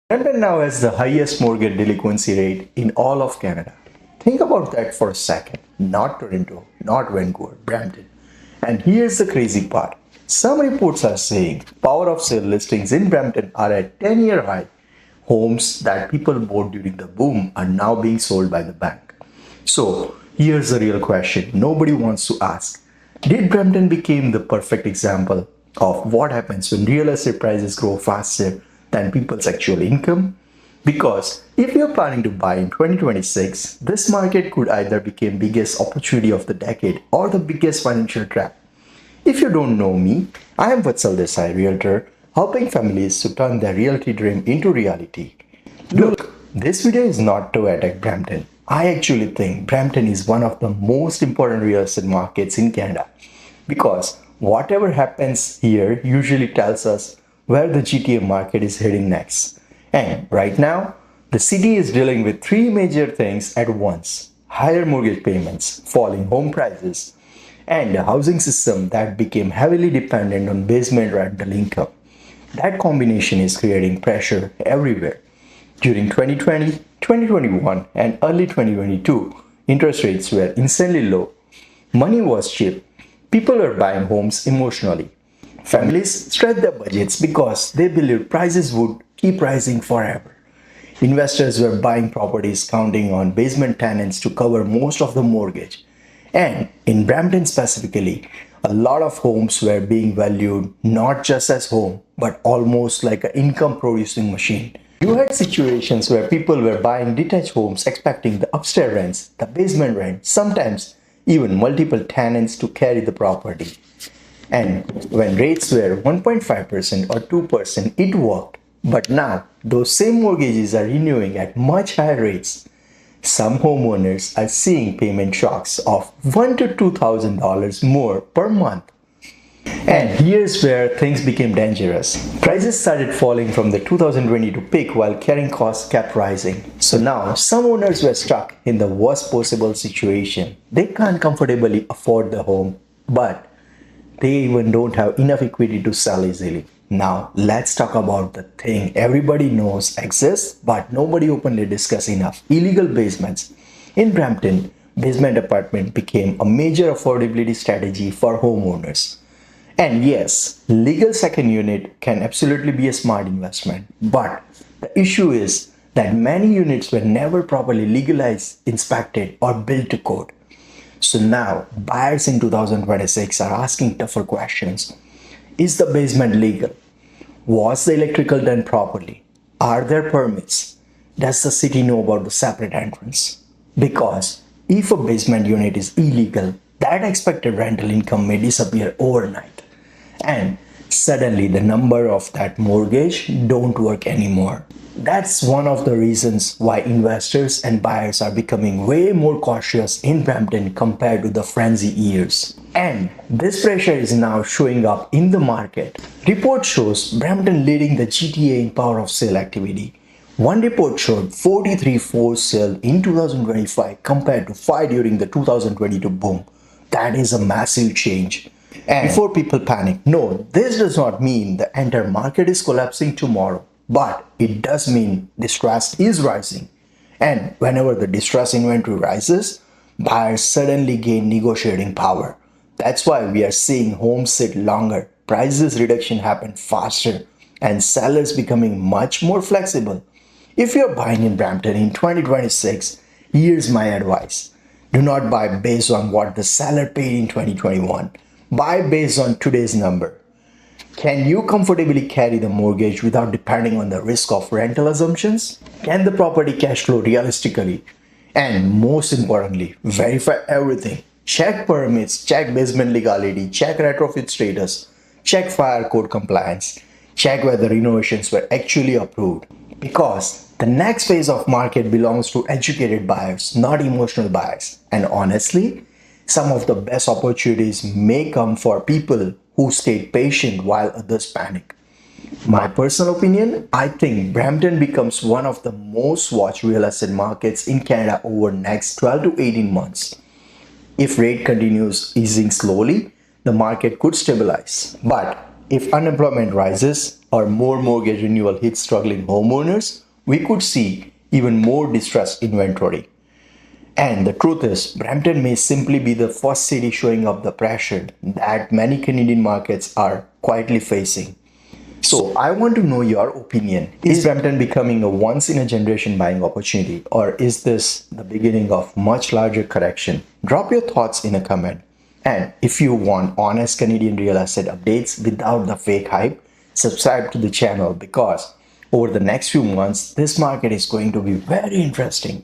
Brampton now has the highest mortgage delinquency rate in all of Canada. Think about that for a second. Not Toronto, not Vancouver, Brampton. And here's the crazy part. Some reports are saying power of sale listings in Brampton are at 10-year high. Homes that people bought during the boom are now being sold by the bank. So here's the real question nobody wants to ask. Did Brampton become the perfect example of what happens when real estate prices grow faster than people's actual income? Because if you're planning to buy in 2026, this market could either become biggest opportunity of the decade or the biggest financial trap. If you don't know me, I am Vatsal Desai, realtor, helping families to turn their realty dream into reality. Look, this video is not to attack Brampton. I actually think Brampton is one of the most important real estate markets in Canada because whatever happens here usually tells us where the GTA market is heading next. And right now, the city is dealing with three major things at once: higher mortgage payments, falling home prices, and a housing system that became heavily dependent on basement rental income. That combination is creating pressure everywhere. During 2020, 2021, and early 2022, interest rates were insanely low. Money was cheap. People were buying homes emotionally. Families stretched their budgets because they believed prices would keep rising forever. Investors were buying properties counting on basement tenants to cover most of the mortgage. And in Brampton specifically, a lot of homes were being valued not just as home, but almost like an income producing machine. You had situations where people were buying detached homes expecting the upstairs rents, the basement rent, sometimes even multiple tenants to carry the property. And when rates were 1.5% or 2%, it worked. But now, those same mortgages are renewing at much higher rates. Some homeowners are seeing payment shocks of $1,000 to $2,000 more per month. And here's where things became dangerous. Prices started falling from the 2022 peak while carrying costs kept rising. So now some owners were stuck in the worst possible situation. They can't comfortably afford the home, but they even don't have enough equity to sell easily. Now let's talk about the thing everybody knows exists but nobody openly discuss enough: illegal basements. In Brampton, basement apartment became a major affordability strategy for homeowners. And yes, legal second unit can absolutely be a smart investment, but the issue is that many units were never properly legalized, inspected, or built to code. So now, buyers in 2026 are asking tougher questions. Is the basement legal? Was the electrical done properly? Are there permits? Does the city know about the separate entrance? Because if a basement unit is illegal, that expected rental income may disappear overnight. And suddenly the number of that mortgage don't work anymore. That's one of the reasons why investors and buyers are becoming way more cautious in Brampton compared to the frenzy years. And this pressure is now showing up in the market. Report shows Brampton leading the GTA in power of sale activity. One report showed 43 forced sale in 2025 compared to 5 during the 2022 boom. That is a massive change. And before people panic, no, this does not mean the entire market is collapsing tomorrow, but it does mean distress is rising. And whenever the distress inventory rises, buyers suddenly gain negotiating power. That's why we are seeing homes sit longer, prices reduction happen faster, and sellers becoming much more flexible. If you're buying in Brampton in 2026, here's my advice. Do not buy based on what the seller paid in 2021. Buy based on today's number. Can you comfortably carry the mortgage without depending on the risk of rental assumptions? Can the property cash flow realistically? And most importantly, verify everything. Check permits, check basement legality, check retrofit status, check fire code compliance, check whether renovations were actually approved. Because the next phase of market belongs to educated buyers, not emotional buyers. And honestly, some of the best opportunities may come for people who stay patient while others panic. My personal opinion, I think Brampton becomes one of the most watched real estate markets in Canada over next 12 to 18 months. If rate continues easing slowly, the market could stabilize. But if unemployment rises or more mortgage renewal hits struggling homeowners, we could see even more distressed inventory. And the truth is, Brampton may simply be the first city showing up the pressure that many Canadian markets are quietly facing. So, I want to know your opinion. Is Brampton becoming a once in a generation buying opportunity, or is this the beginning of much larger correction? Drop your thoughts in a comment. And if you want honest Canadian real estate updates without the fake hype, subscribe to the channel because over the next few months, this market is going to be very interesting.